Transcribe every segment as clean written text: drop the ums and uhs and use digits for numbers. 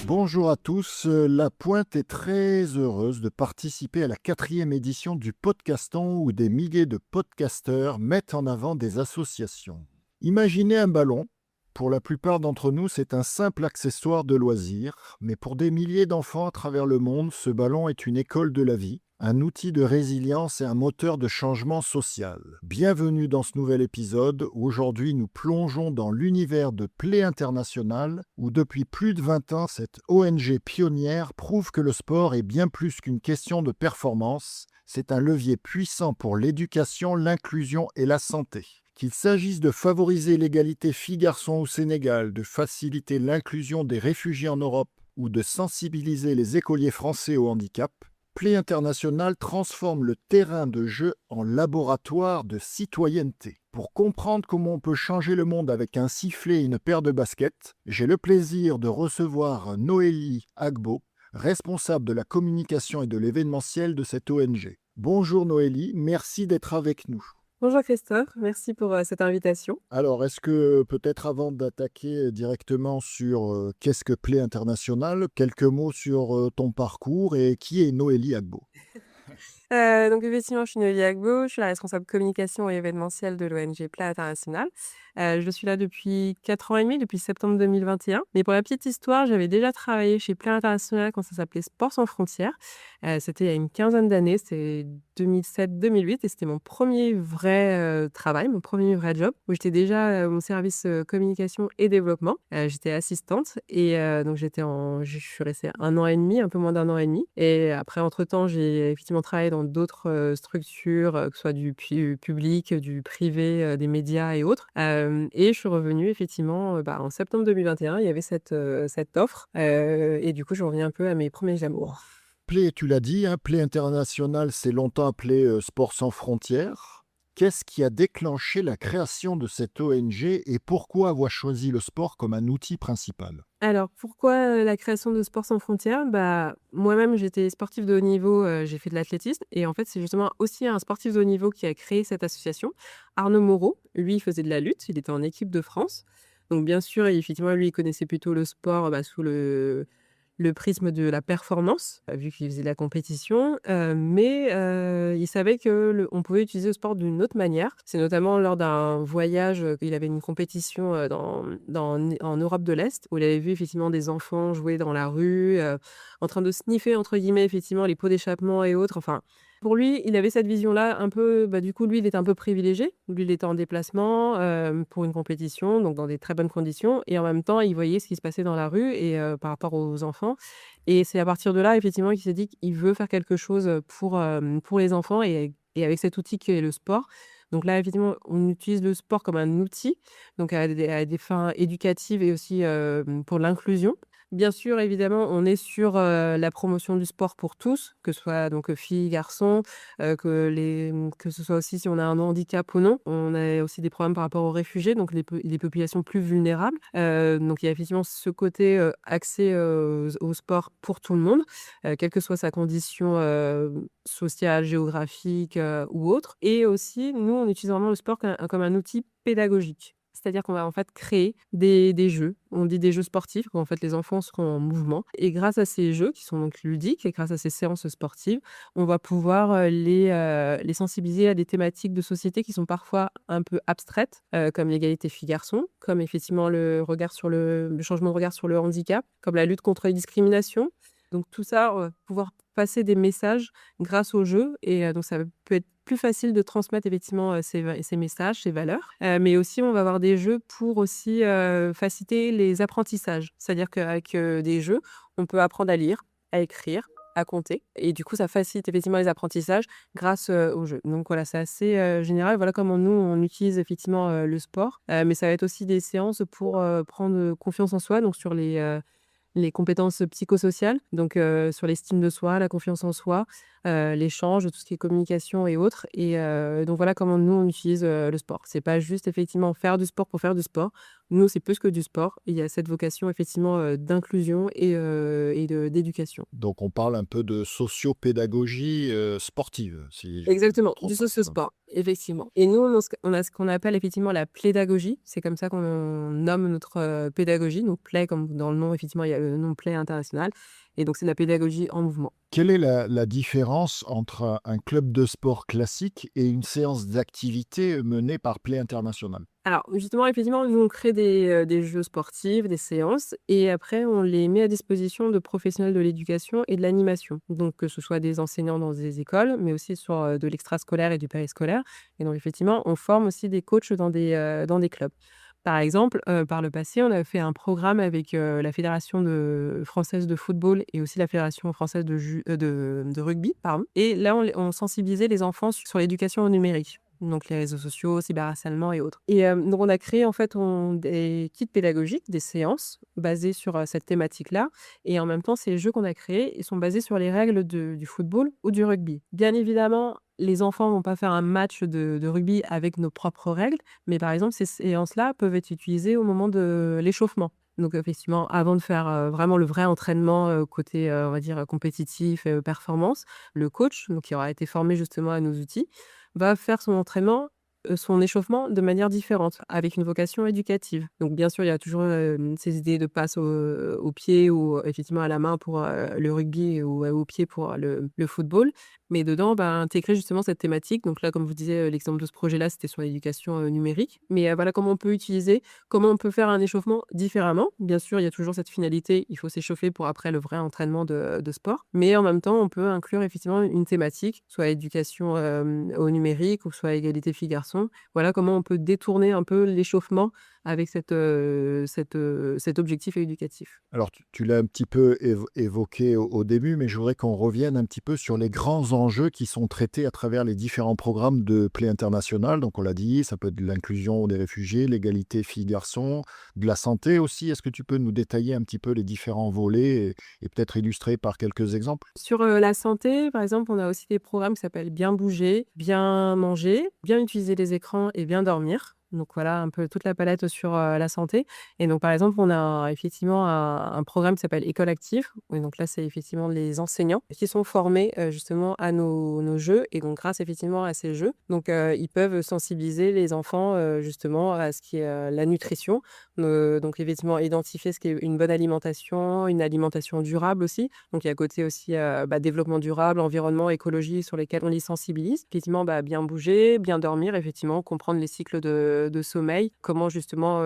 Bonjour à tous, La Pointe est très heureuse de participer à la 4e édition du Podcaston où des milliers de podcasteurs mettent en avant des associations. Imaginez un ballon. Pour la plupart d'entre nous, c'est un simple accessoire de loisir, mais pour des milliers d'enfants à travers le monde, ce ballon est une école de la vie, un outil de résilience et un moteur de changement social. Bienvenue dans ce nouvel épisode où aujourd'hui nous plongeons dans l'univers de Play International où depuis plus de 20 ans cette ONG pionnière prouve que le sport est bien plus qu'une question de performance, c'est un levier puissant pour l'éducation, l'inclusion et la santé. Qu'il s'agisse de favoriser l'égalité filles-garçons au Sénégal, de faciliter l'inclusion des réfugiés en Europe ou de sensibiliser les écoliers français au handicap, Play International transforme le terrain de jeu en laboratoire de citoyenneté. Pour comprendre comment on peut changer le monde avec un sifflet et une paire de baskets, j'ai le plaisir de recevoir Noélie Agbo, responsable de la communication et de l'événementiel de cette ONG. Bonjour Noélie, merci d'être avec nous. Bonjour Christophe, merci pour cette invitation. Alors, est-ce que peut-être avant d'attaquer directement sur qu'est-ce que Play International, quelques mots sur ton parcours et qui est Noélie Agbo? Donc effectivement, je suis Noélie Agbo, je suis la responsable communication et événementielle de l'ONG Play International. Je suis là depuis 4 ans et demi, depuis septembre 2021. Mais pour la petite histoire, j'avais déjà travaillé chez Play International quand ça s'appelait Sport sans frontières. C'était il y a une quinzaine d'années, c'était 2007-2008 et c'était mon premier vrai travail, mon premier vrai job où j'étais déjà au service communication et développement. J'étais assistante et donc je suis restée 1 an et demi, un peu moins d'1 an et demi. Et après, entre-temps, j'ai effectivement travaillé dans d'autres structures, que ce soit du public, du privé, des médias et autres. Et je suis revenue effectivement, en septembre 2021, il y avait cette offre, et du coup, je reviens un peu à mes premiers amours. Play, tu l'as dit, hein, Play International, c'est longtemps appelé Sport sans frontières. Qu'est-ce qui a déclenché la création de cette ONG et pourquoi avoir choisi le sport comme un outil principal? Alors pourquoi la création de Sport sans frontières? Moi-même, j'étais sportive de haut niveau, j'ai fait de l'athlétisme et en fait, c'est justement aussi un sportif de haut niveau qui a créé cette association. Arnaud Moreau, lui, il faisait de la lutte, il était en équipe de France. Donc bien sûr, effectivement, lui, il connaissait plutôt le sport, sous le prisme de la performance, vu qu'il faisait de la compétition, mais il savait que on pouvait utiliser le sport d'une autre manière. C'est notamment lors d'un voyage, qu'il avait une compétition, en Europe de l'Est, où il avait vu effectivement des enfants jouer dans la rue, en train de «sniffer» entre guillemets, effectivement, les pots d'échappement et autres. Enfin, pour lui, il avait cette vision-là un peu, du coup, lui, il était un peu privilégié. Lui, il était en déplacement, pour une compétition, donc dans des très bonnes conditions et en même temps, il voyait ce qui se passait dans la rue et par rapport aux enfants et c'est à partir de là, effectivement, qu'il s'est dit qu'il veut faire quelque chose, pour les enfants et avec cet outil qui est le sport. Donc là, évidemment, on utilise le sport comme un outil, donc à des fins éducatives et aussi, pour l'inclusion. Bien sûr, évidemment, on est sur, la promotion du sport pour tous, que ce soit donc, filles, garçons, que ce soit aussi si on a un handicap ou non. On a aussi des programmes par rapport aux réfugiés, donc les populations plus vulnérables. Donc il y a effectivement ce côté, accès, au sport pour tout le monde, quelle que soit sa condition, sociale, géographique, ou autre et aussi, nous, on utilise vraiment le sport comme un outil pédagogique. C'est-à-dire qu'on va en fait créer des jeux. On dit des jeux sportifs où en fait les enfants seront en mouvement et grâce à ces jeux qui sont donc ludiques et grâce à ces séances sportives, on va pouvoir, les sensibiliser à des thématiques de société qui sont parfois un peu abstraites, comme l'égalité filles-garçons, comme effectivement le changement de regard sur le handicap, comme la lutte contre les discriminations. Donc tout ça, on va pouvoir passer des messages grâce au jeu et donc ça peut être plus facile de transmettre effectivement, ces messages, ces valeurs. Mais aussi on va avoir des jeux pour aussi, faciliter les apprentissages. C'est-à-dire qu'avec, des jeux, on peut apprendre à lire, à écrire, à compter et du coup ça facilite effectivement les apprentissages grâce, aux jeux. Donc voilà, c'est assez, général. Voilà comment nous on utilise effectivement, le sport. Mais ça va être aussi des séances pour, prendre, confiance en soi, donc sur les compétences psychosociales, donc sur l'estime de soi, la confiance en soi, l'échange, tout ce qui est communication et autres et donc voilà comment nous on utilise, le sport. C'est pas juste effectivement faire du sport pour faire du sport. Nous, c'est plus que du sport. Il y a cette vocation effectivement, d'inclusion et d'éducation. Donc on parle un peu de sociopédagogie, sportive, si je ne me Exactement, trompe du pas. socio-sport, effectivement. Et nous, on a ce qu'on appelle effectivement la pédagogie. C'est comme ça qu'on nomme notre, pédagogie. Donc play, comme dans le nom, effectivement, il y a le nom play international et donc c'est de la pédagogie en mouvement. Quelle est la différence entre un club de sport classique et une séance d'activité menée par Play International? Alors justement, effectivement, nous on crée des jeux sportifs, des séances et après on les met à disposition de professionnels de l'éducation et de l'animation. Donc que ce soit des enseignants dans des écoles, mais aussi sur, de l'extrascolaire et du périscolaire et donc effectivement, on forme aussi des coachs dans des clubs. Par exemple, par le passé, on a fait un programme avec, la fédération française de football et aussi la fédération française de rugby, pardon et là on sensibilisait les enfants sur l'éducation au numérique. Donc les réseaux sociaux, cyberharcèlement et autres et donc on a créé en fait des kits pédagogiques, des séances basées sur, cette thématique-là et en même temps ces jeux qu'on a créés, ils sont basés sur les règles du football ou du rugby. Bien évidemment, les enfants vont pas faire un match de rugby avec nos propres règles, mais par exemple, ces séances-là peuvent être utilisées au moment de l'échauffement. Donc effectivement, avant de faire, vraiment le vrai entraînement, côté, on va dire, compétitif, performance, le coach, donc qui aura été formé justement à nos outils, va faire son entraînement, son échauffement de manière différente, avec une vocation éducative. Donc bien sûr, il y a toujours, ces idées de passe au pied ou effectivement à la main pour, le rugby ou au pied pour le football. Mais dedans, bah, intégrer justement cette thématique. Donc là, comme je vous disais, l'exemple de ce projet-là, c'était sur l'éducation, numérique. Mais, voilà comment on peut utiliser, comment on peut faire un échauffement différemment. Bien sûr, il y a toujours cette finalité, il faut s'échauffer pour après le vrai entraînement de sport. Mais en même temps, on peut inclure effectivement une thématique, soit éducation, au numérique ou soit égalité filles-garçons. Voilà comment on peut détourner un peu l'échauffement avec cet objectif éducatif. Alors tu l'as un petit peu évoqué au début, mais je voudrais qu'on revienne un petit peu sur les grands enjeux qui sont traités à travers les différents programmes de Play International. Donc on l'a dit, ça peut être de l'inclusion des réfugiés, l'égalité filles-garçons, de la santé aussi. Est-ce que tu peux nous détailler un petit peu les différents volets et peut-être illustrer par quelques exemples? Sur, la santé, par exemple, on a aussi des programmes qui s'appellent Bien bouger, Bien manger, Bien utiliser les écrans et Bien dormir. Donc voilà, un peu toute la palette sur, la santé et donc par exemple, on a effectivement un programme qui s'appelle École active et donc là, c'est effectivement les enseignants qui sont formés, justement à nos jeux et donc grâce effectivement à ces jeux, donc ils peuvent sensibiliser les enfants, justement à ce qui est, la nutrition, donc effectivement identifier ce qui est une bonne alimentation, une alimentation durable aussi. Donc il y a côté aussi, développement durable, environnement, écologie sur lesquels on les sensibilise. Effectivement, bien bouger, bien dormir, effectivement, comprendre les cycles de sommeil, comment justement,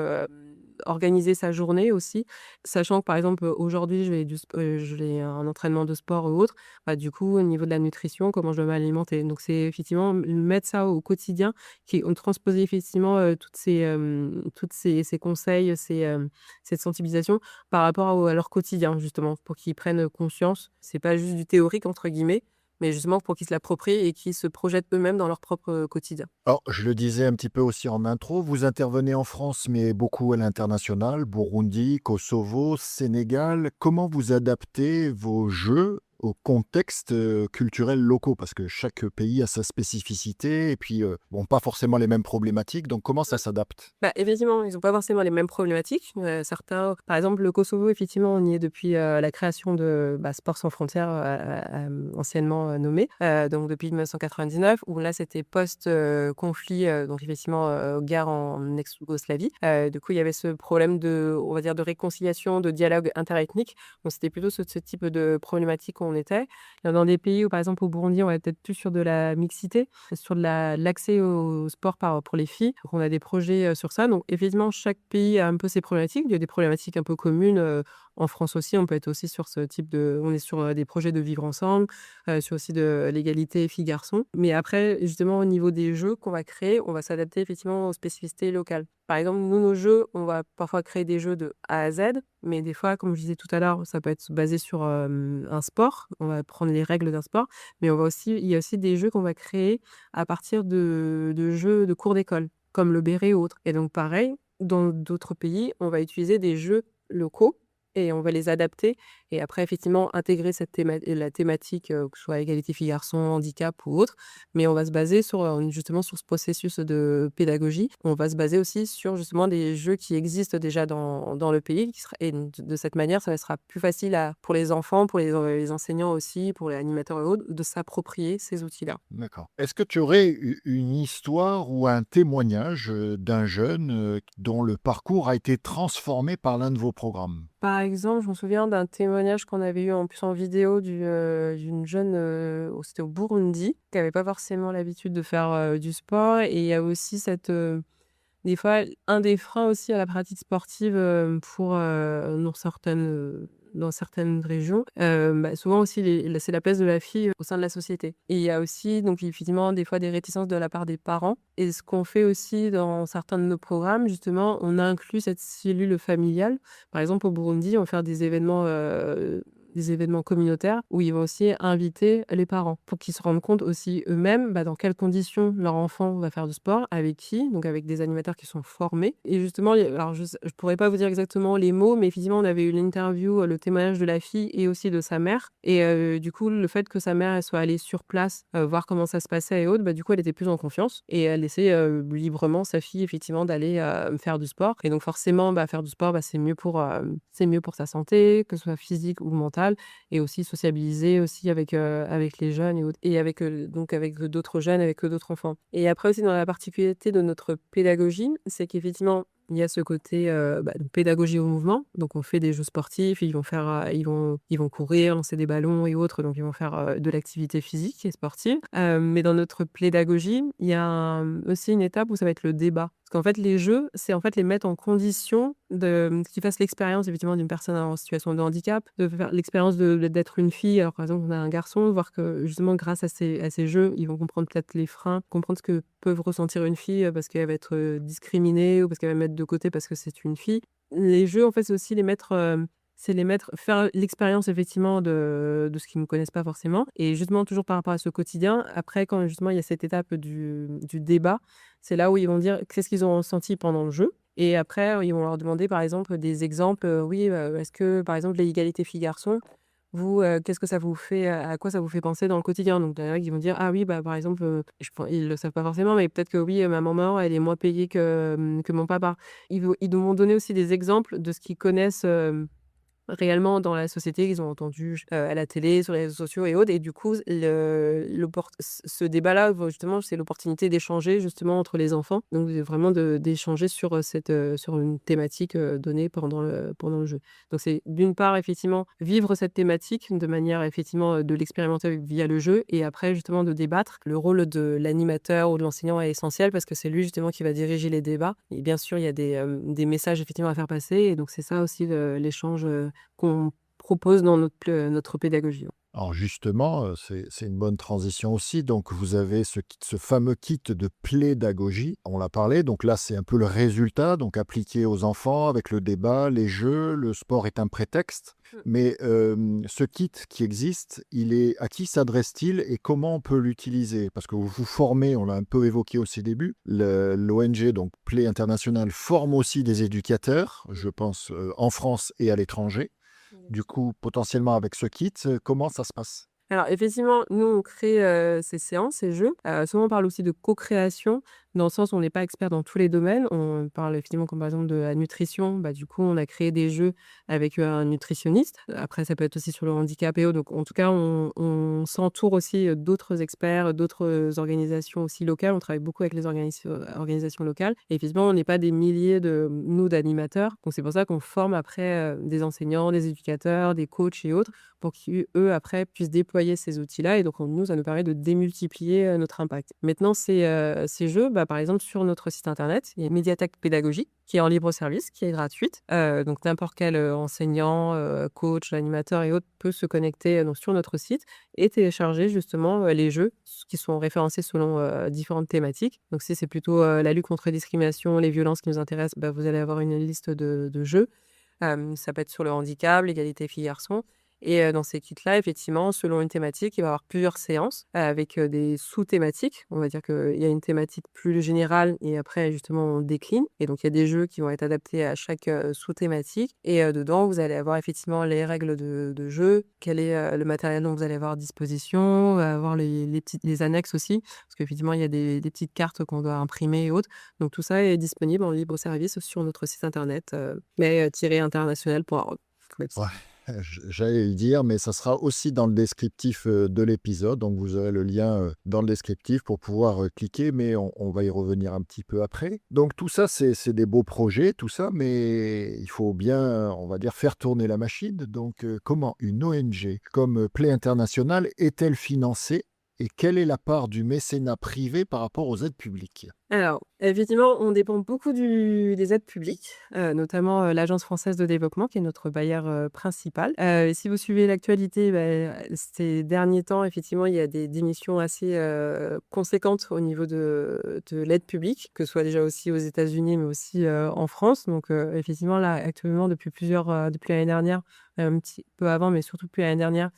organiser sa journée aussi. Sachant que par exemple, aujourd'hui je vais un entraînement de sport ou autre, du coup au niveau de la nutrition, comment je dois m'alimenter. Donc c'est effectivement mettre ça au quotidien, qui on transposer effectivement, toutes ces conseils, cette sensibilisation par rapport à leur quotidien justement, pour qu'ils prennent conscience. C'est pas juste du «théorique» entre guillemets, mais justement pour qu'ils se l'approprient et qu'ils se projettent eux-mêmes dans leur propre, quotidien. Alors, je le disais un petit peu aussi en intro, vous intervenez en France, mais beaucoup à l'international, Burundi, Kosovo, Sénégal. Comment vous adaptez vos jeux aux contextes culturels locaux? Parce que chaque pays a sa spécificité et puis, bon, pas forcément les mêmes problématiques. Donc, comment ça s'adapte? Effectivement, ils ont pas forcément les mêmes problématiques. Certains par exemple, le Kosovo, effectivement, on y est depuis, la création de, Sport sans frontières, anciennement, nommé, donc depuis 1999 où là, c'était post, conflit, donc effectivement, guerre en ex-Yougoslavie. Du coup, il y avait ce problème on va dire, de réconciliation, de dialogue interethnique. Donc c'était plutôt ce type de problématique où on était. Dans des pays où, par exemple, au Burundi, on va être plus sur de la mixité, sur de l'accès au sport pour les filles. Donc on a des projets, sur ça. Donc effectivement, chaque pays a un peu ses problématiques. Il y a des problématiques un peu communes, en France aussi. On peut être aussi sur ce type on est sur, des projets de vivre ensemble, sur aussi de l'égalité filles-garçons. Mais après, justement, au niveau des jeux qu'on va créer, on va s'adapter effectivement aux spécificités locales. Par exemple, nous, nos jeux, on va parfois créer des jeux de A à Z, mais des fois, comme je disais tout à l'heure, ça peut être basé sur, un sport. On va prendre les règles d'un sport, mais il y a aussi des jeux qu'on va créer à partir de jeux de cours d'école, comme le béret ou autre et donc pareil, dans d'autres pays, on va utiliser des jeux locaux et on va les adapter et après effectivement intégrer la thématique, que ce soit égalité filles-garçons, handicap ou autre. Mais on va se baser sur, justement sur ce processus de pédagogie. On va se baser aussi sur justement des jeux qui existent déjà dans le pays qui sera et de cette manière, ça sera plus facile pour les enfants, pour les enseignants aussi, pour les animateurs et autres, de s'approprier ces outils-là. D'accord. Est-ce que tu aurais une histoire ou un témoignage, d'un jeune, dont le parcours a été transformé par l'un de vos programmes? Par exemple, je me souviens d'un témoignage qu'on avait eu en plus en vidéo d'une jeune, c'était au Burundi, qui avait pas forcément l'habitude de faire, du sport et il y a aussi des fois, un des freins aussi à la pratique sportive, pour, dans certaines régions, souvent aussi c'est la place de la fille, au sein de la société et il y a aussi donc effectivement des fois des réticences de la part des parents et ce qu'on fait aussi dans certains de nos programmes, justement, on inclut cette cellule familiale. Par exemple, au Burundi, on va faire des événements communautaires où ils vont aussi inviter les parents pour qu'ils se rendent compte aussi eux-mêmes, dans quelles conditions leur enfant va faire du sport, avec qui, donc avec des animateurs qui sont formés. Et justement, alors je pourrais pas vous dire exactement les mots, mais effectivement, on avait eu l'interview, le témoignage de la fille et aussi de sa mère. Et du coup, le fait que sa mère elle soit allée sur place, voir comment ça se passait et autres, du coup, elle était plus en confiance et elle laissait librement sa fille, effectivement, d'aller faire du sport. Et donc forcément, faire du sport, c'est mieux pour sa santé, que ce soit physique ou mentale et aussi sociabiliser aussi avec les jeunes et autres et avec, donc avec d'autres jeunes, avec d'autres enfants. Et après aussi dans la particularité de notre pédagogie, c'est qu'effectivement, il y a ce côté, donc pédagogie au mouvement. Donc on fait des jeux sportifs, ils vont courir, lancer des ballons et autres, donc ils vont faire, de l'activité physique et sportive. Mais dans notre pédagogie, il y a aussi une étape où ça va être le débat. Parce qu'en fait, les jeux, c'est en fait les mettre en condition qu'ils fassent l'expérience effectivement d'une personne en situation de handicap, de faire l'expérience d'être une fille. Alors par exemple, on a un garçon, voir que justement grâce à ces jeux, ils vont comprendre peut-être les freins, comprendre ce que peuvent ressentir une fille, parce qu'elle va être, discriminée ou parce qu'elle va mettre de côté parce que c'est une fille. Les jeux, en fait, c'est aussi les mettre faire l'expérience effectivement de ce qu'ils ne connaissent pas forcément et justement toujours par rapport à ce quotidien. Après quand justement il y a cette étape du débat, c'est là où ils vont dire qu'est-ce qu'ils ont ressenti pendant le jeu et après, ils vont leur demander par exemple des exemples, oui, est-ce que par exemple l'égalité filles-garçons, vous, qu'est-ce que ça vous fait, à quoi ça vous fait penser dans le quotidien? Donc il y en a qui vont dire: «Ah oui, par exemple, ils le savent pas forcément, mais peut-être que oui, ma maman, elle est moins payée que mon papa». Ils vont donner aussi des exemples de ce qu'ils connaissent, réellement dans la société, ils ont entendu à la télé, sur les réseaux sociaux et autres et du coup, ce débat-là, justement, c'est l'opportunité d'échanger justement entre les enfants, donc vraiment d'échanger sur, sur une thématique, donnée pendant le jeu. Donc c'est d'une part effectivement vivre cette thématique de manière effectivement, de l'expérimenter via le jeu et après justement de débattre. Le rôle de l'animateur ou de l'enseignant est essentiel parce que c'est lui justement qui va diriger les débats et bien sûr il y a des messages effectivement à faire passer et donc c'est ça aussi l'échange, qu'on propose dans notre pédagogie. Alors justement, c'est une bonne transition aussi. Donc vous avez ce fameux kit de pédagogie, on l'a parlé. Donc là, c'est un peu le résultat, donc appliqué aux enfants avec le débat, les jeux, le sport est un prétexte. Mais ce kit qui existe, à qui s'adresse-t-il et comment on peut l'utiliser? Parce que vous vous formez, on l'a un peu évoqué au ses débuts, l'ONG, donc Play International, forme aussi des éducateurs, je pense, en France et à l'étranger. Du coup, potentiellement avec ce kit, comment ça se passe? Alors effectivement, nous on crée, ces séances, ces jeux. Souvent on parle aussi de co-création, dans le sens où on n'est pas expert dans tous les domaines. On parle effectivement comme par exemple de la nutrition, du coup on a créé des jeux avec, un nutritionniste. Après ça peut être aussi sur le handicap et autres, donc en tout cas on s'entoure aussi, d'autres experts, d'autres, organisations aussi locales. On travaille beaucoup avec les organisations locales et effectivement on n'est pas des milliers d'animateurs, donc c'est pour ça qu'on forme après, des enseignants, des éducateurs, des coachs et autres pour qu'eux, après, puissent déployer ces outils-là et donc nous, ça nous permet de démultiplier, notre impact. Maintenant ces jeux, par exemple, sur notre site internet, il y a une médiathèque pédagogique qui est en libre service, qui est gratuite. Donc n'importe quel, enseignant, coach, animateur et autres peut se connecter, donc sur notre site et télécharger justement, les jeux qui sont référencés selon, différentes thématiques. Donc si c'est plutôt, la lutte contre les discriminations, les violences qui nous intéressent, vous allez avoir une liste de jeux. Ça peut être sur le handicap, l'égalité filles-garçons Et dans ces kits-là, effectivement, selon une thématique, il va y avoir plusieurs séances avec des sous-thématiques. On va dire qu'il y a une thématique plus générale et après, justement, on décline. Et donc, il y a des jeux qui vont être adaptés à chaque sous-thématique. Et dedans, vous allez avoir effectivement les règles de jeu, quel est le matériel dont vous allez avoir à disposition, avoir les annexes aussi, parce qu'effectivement, il y a des petites cartes qu'on doit imprimer et autres. Donc, tout ça est disponible en libre service sur notre site internet, mais-international.org. Ouais, j'allais le dire, mais ça sera aussi dans le descriptif de l'épisode. Donc, vous aurez le lien dans le descriptif pour pouvoir cliquer, mais on va y revenir un petit peu après. Donc, tout ça, c'est des beaux projets, tout ça, mais il faut bien, on va dire, faire tourner la machine. Donc, comment une ONG comme Play International est-elle financée et quelle est la part du mécénat privé par rapport aux aides publiques? Alors, effectivement, on dépend beaucoup des aides publiques, notamment l'Agence française de développement, qui est notre bailleur principal. Si vous suivez l'actualité, ces derniers temps, effectivement, il y a des démissions assez conséquentes au niveau de l'aide publique, que ce soit déjà aussi aux États-Unis, mais aussi en France. Donc, effectivement, là, actuellement, depuis l'année dernière, un petit peu avant, mais surtout depuis l'année dernière,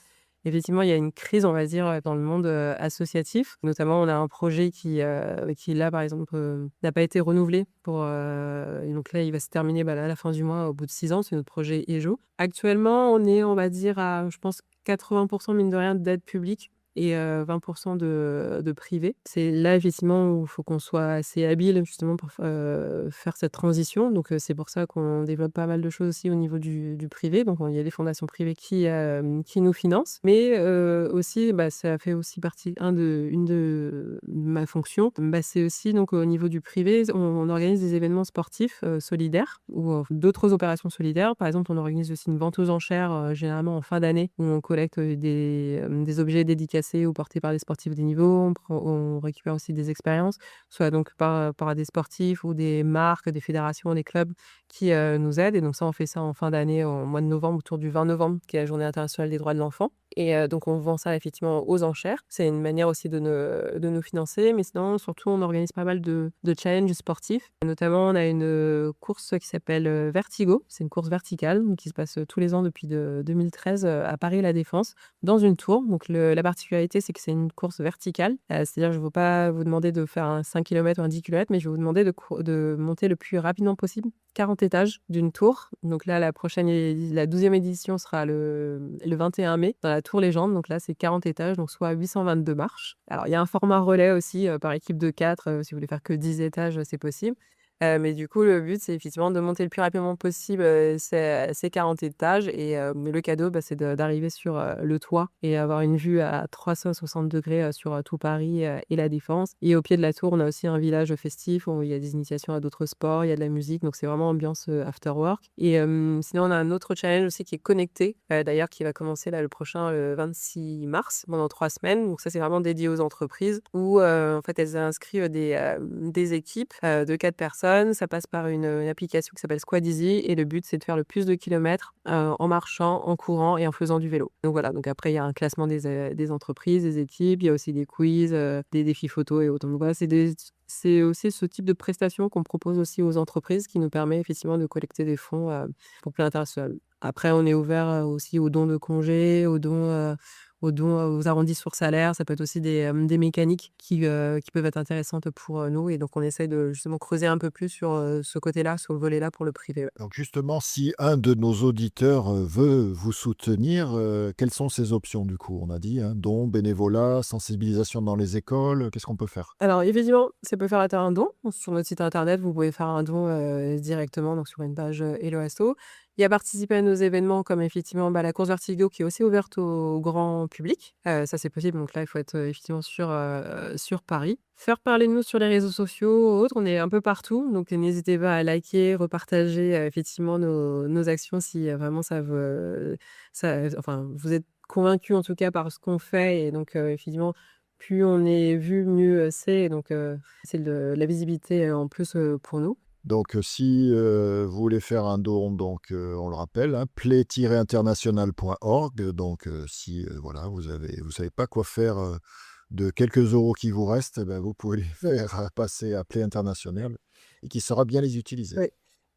effectivement, il y a une crise, on va dire, dans le monde associatif. Notamment, on a un projet qui là, par exemple, n'a pas été renouvelé et donc là, il va se terminer à la fin du mois, au bout de 6 ans. C'est notre projet EJO. Actuellement, on est, on va dire, à, je pense, 80% mine de rien d'aide publique et 20% de privé. C'est là, effectivement, où il faut qu'on soit assez habile, justement, pour faire cette transition. Donc, c'est pour ça qu'on développe pas mal de choses aussi au niveau du privé. Donc, il y a des fondations privées qui nous financent. Mais aussi, ça fait aussi partie, une de ma fonction. C'est aussi, donc, au niveau du privé, on organise des événements sportifs solidaires ou d'autres opérations solidaires. Par exemple, on organise aussi une vente aux enchères, généralement en fin d'année, où on collecte des objets dédicacés ou portés par des sportifs de niveau. On récupère aussi des expériences, soit donc par des sportifs ou des marques, des fédérations, des clubs qui nous aident. Et donc ça, on fait ça en fin d'année, au mois de novembre, autour du 20 novembre, qui est la Journée internationale des droits de l'enfant. Et donc on vend ça effectivement aux enchères. C'est une manière aussi de nous financer. Mais sinon, surtout, on organise pas mal de challenges sportifs. Notamment, on a une course qui s'appelle Vertigo. C'est une course verticale qui se passe tous les ans depuis 2013 à Paris-La Défense, dans une tour. Donc la particularité, c'est que c'est une course verticale. C'est-à-dire, je ne vais pas vous demander de faire un 5 km ou un 10 km, mais je vais vous demander de monter le plus rapidement possible 40 étages d'une tour. Donc là, la 12e édition sera le 21 mai, dans la Tour Légende. Donc là, c'est 40 étages, donc soit 822 marches. Alors, il y a un format relais aussi, par équipe de 4. Si vous voulez faire que 10 étages, c'est possible. Mais du coup, le but, c'est effectivement de monter le plus rapidement possible ces 40 étages. Et mais le cadeau, c'est d'arriver sur le toit et avoir une vue à 360 degrés sur tout Paris et la Défense. Et au pied de la tour, on a aussi un village festif où il y a des initiations à d'autres sports, il y a de la musique. Donc, c'est vraiment ambiance after work. Et sinon, on a un autre challenge aussi qui est connecté, d'ailleurs, qui va commencer là le prochain, le 26 mars, pendant 3 semaines. Donc ça, c'est vraiment dédié aux entreprises où, en fait, elles inscrivent des équipes de 4 personnes. Ça passe par une application qui s'appelle Squad Easy et le but, c'est de faire le plus de kilomètres en marchant, en courant et en faisant du vélo. Donc voilà, donc après, il y a un classement des entreprises, des équipes, il y a aussi des quiz, des défis photos et autres. Donc voilà, c'est aussi ce type de prestations qu'on propose aussi aux entreprises qui nous permet effectivement de collecter des fonds pour Play International. Après, on est ouvert aussi aux dons de congés, aux dons aux arrondis sur salaire. Ça peut être aussi des mécaniques qui peuvent être intéressantes pour nous. Et donc, on essaye de justement creuser un peu plus sur ce côté-là, sur le volet-là pour le privé. Ouais. Donc justement, si un de nos auditeurs veut vous soutenir, quelles sont ses options du coup? On a dit, hein, dons, bénévolat, sensibilisation dans les écoles, qu'est-ce qu'on peut faire? Alors, évidemment, ça peut faire un don. Sur notre site internet, vous pouvez faire un don directement donc sur une page Hello Asso. Il y a participer à nos événements comme effectivement la course Vertigo qui est aussi ouverte au grand public. Ça, c'est possible. Donc là, il faut être effectivement sur Paris. Faire parler de nous sur les réseaux sociaux, autres. On est un peu partout. Donc, n'hésitez pas à liker, repartager effectivement nos actions si vraiment enfin, vous êtes convaincu en tout cas par ce qu'on fait. Et donc, effectivement, plus on est vu, mieux c'est. Donc, c'est de la visibilité en plus pour nous. Donc si vous voulez faire un don, donc on le rappelle, hein, play-international.org. Donc si voilà, vous savez pas quoi faire de quelques euros qui vous restent, eh ben, vous pouvez les faire passer à Play International et qui saura bien les utiliser. Oui.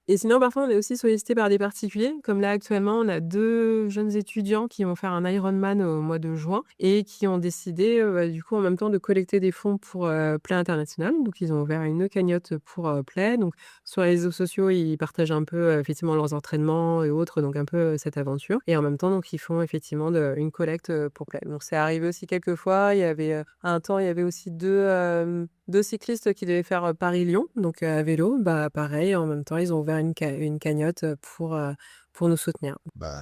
Et sinon, parfois, on est aussi sollicité par des particuliers. Comme là, actuellement, on a 2 jeunes étudiants qui vont faire un Ironman au mois de juin et qui ont décidé, du coup, en même temps, de collecter des fonds pour, Play International. Donc ils ont ouvert une cagnotte pour, Play. Donc sur les réseaux sociaux, ils partagent un peu, effectivement, leurs entraînements et autres, donc un peu, cette aventure. Et en même temps, donc ils font effectivement une collecte, pour Play. Donc c'est arrivé aussi quelques fois. Il y avait, un temps, il y avait aussi 2 cyclistes qui devaient faire, Paris-Lyon, donc à vélo. Bah, pareil, en même temps, ils ont ouvert une cagnotte, pour nous soutenir.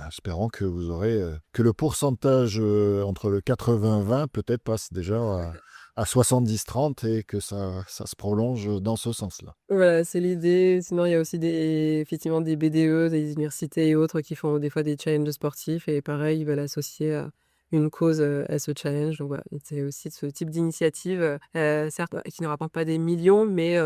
Espérons que vous aurez que le pourcentage entre le 80-20 peut-être passe déjà à 70-30 et que ça se prolonge dans ce sens-là. Voilà, c'est l'idée. Sinon, il y a aussi effectivement des BDE, des universités et autres qui font des fois des challenges sportifs et pareil, ils veulent associer, une cause, à ce challenge. Donc voilà, c'est aussi ce type d'initiative, certes, qui ne rapporte pas des millions, mais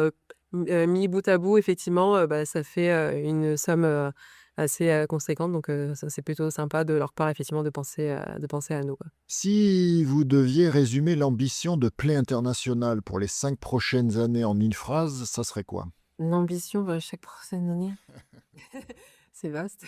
mis bout à bout, effectivement, ça fait, une somme, assez, conséquente. Donc ça, c'est plutôt sympa de leur part, effectivement, de penser à nous, quoi. Si vous deviez résumer l'ambition de Play International pour les 5 prochaines années en une phrase, ça serait quoi? L'ambition, chaque prochaine année? C'est vaste.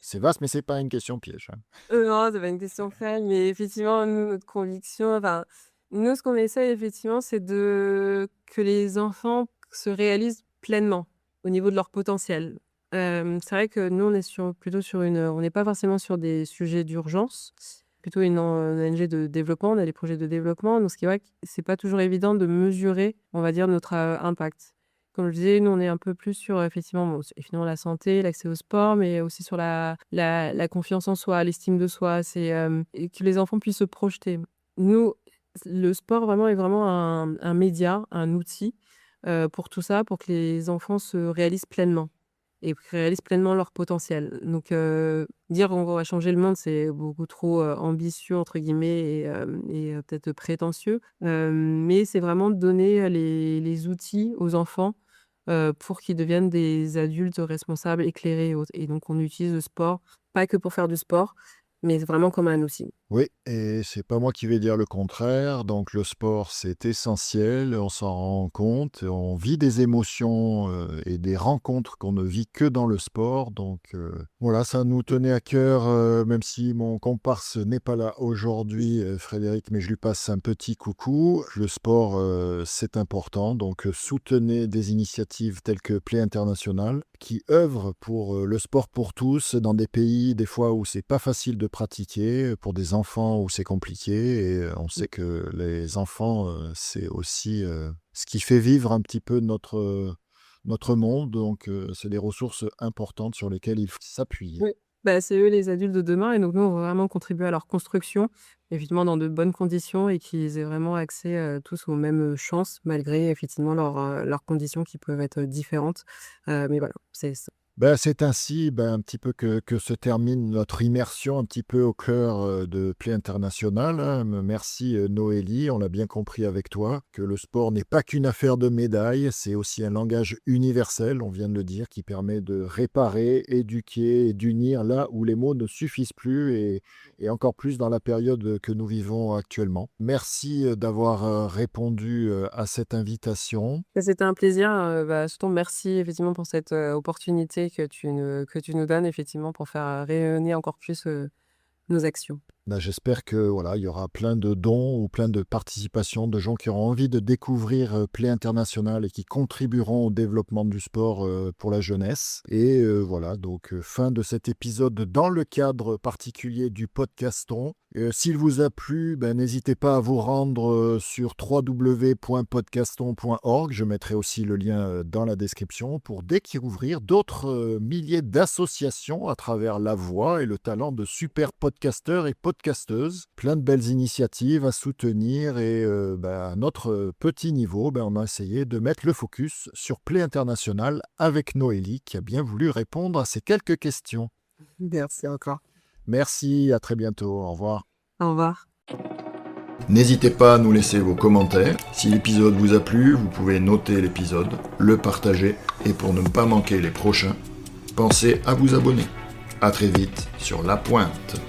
C'est vaste, mais c'est pas une question piège, hein. Non, c'est pas une question faible, mais effectivement, nous, notre conviction, enfin, nous, ce qu'on essaie effectivement, c'est que les enfants se réalisent pleinement au niveau de leur potentiel. C'est vrai que nous, on est plutôt sur on n'est pas forcément sur des sujets d'urgence, plutôt une ONG de développement, on a des projets de développement, donc ce qui est vrai que c'est pas toujours évident de mesurer, on va dire, notre, impact. Comme je disais, nous, on est un peu plus sur, effectivement, bon, c'est finalement la santé, l'accès au sport, mais aussi sur la confiance en soi, l'estime de soi, et que les enfants puissent se projeter. Nous, le sport vraiment est vraiment un média, un outil, pour tout ça, pour que les enfants se réalisent pleinement et réalisent pleinement leur potentiel. Donc, dire qu'on va changer le monde, c'est beaucoup trop, «ambitieux» entre guillemets et peut-être prétentieux. Mais c'est vraiment de donner, les outils aux enfants, pour qu'ils deviennent des adultes responsables, éclairés et autres. Et donc on utilise le sport, pas que pour faire du sport, mais vraiment comme un outil. Oui, et c'est pas moi qui vais dire le contraire. Donc le sport, c'est essentiel, on s'en rend compte, on vit des émotions et des rencontres qu'on ne vit que dans le sport. Donc voilà, ça nous tenait à cœur, même si mon comparse n'est pas là aujourd'hui, Frédéric, mais je lui passe un petit coucou. Le sport, c'est important, donc soutenez des initiatives telles que Play International, qui œuvrent pour le sport pour tous dans des pays, des fois, où c'est pas facile de pratiquer, pour des enfants où c'est compliqué. Et on sait que les enfants, c'est aussi ce qui fait vivre un petit peu notre monde. Donc, c'est des ressources importantes sur lesquelles il faut s'appuyer. Oui. C'est eux les adultes de demain et donc nous, on va vraiment contribuer à leur construction, évidemment dans de bonnes conditions et qu'ils aient vraiment accès, tous aux mêmes, chances malgré effectivement leurs conditions qui peuvent être différentes. Mais voilà, c'est ça. C'est ainsi un petit peu que se termine notre immersion un petit peu au cœur de Play International, hein. Merci Noélie, on l'a bien compris avec toi, que le sport n'est pas qu'une affaire de médailles, c'est aussi un langage universel, on vient de le dire, qui permet de réparer, éduquer et d'unir là où les mots ne suffisent plus et encore plus dans la période que nous vivons actuellement. Merci d'avoir répondu à cette invitation. C'était un plaisir, surtout merci effectivement pour cette, opportunité que tu nous donnes effectivement pour faire, rayonner encore plus, nos actions. J'espère que voilà, il y aura plein de dons ou plein de participations de gens qui auront envie de découvrir Play International et qui contribueront au développement du sport pour la jeunesse. Et voilà, donc fin de cet épisode dans le cadre particulier du podcaston. S'il vous a plu, n'hésitez pas à vous rendre sur www.podcaston.org. Je mettrai aussi le lien dans la description pour découvrir d'autres milliers d'associations à travers la voix et le talent de super podcasteurs et podcasteuses. Plein de belles initiatives à soutenir et à notre petit niveau, on a essayé de mettre le focus sur Play International avec Noélie qui a bien voulu répondre à ces quelques questions. Merci encore. Merci, à très bientôt, au revoir. Au revoir. N'hésitez pas à nous laisser vos commentaires. Si l'épisode vous a plu, vous pouvez noter l'épisode, le partager et pour ne pas manquer les prochains, pensez à vous abonner. À très vite sur La Pointe.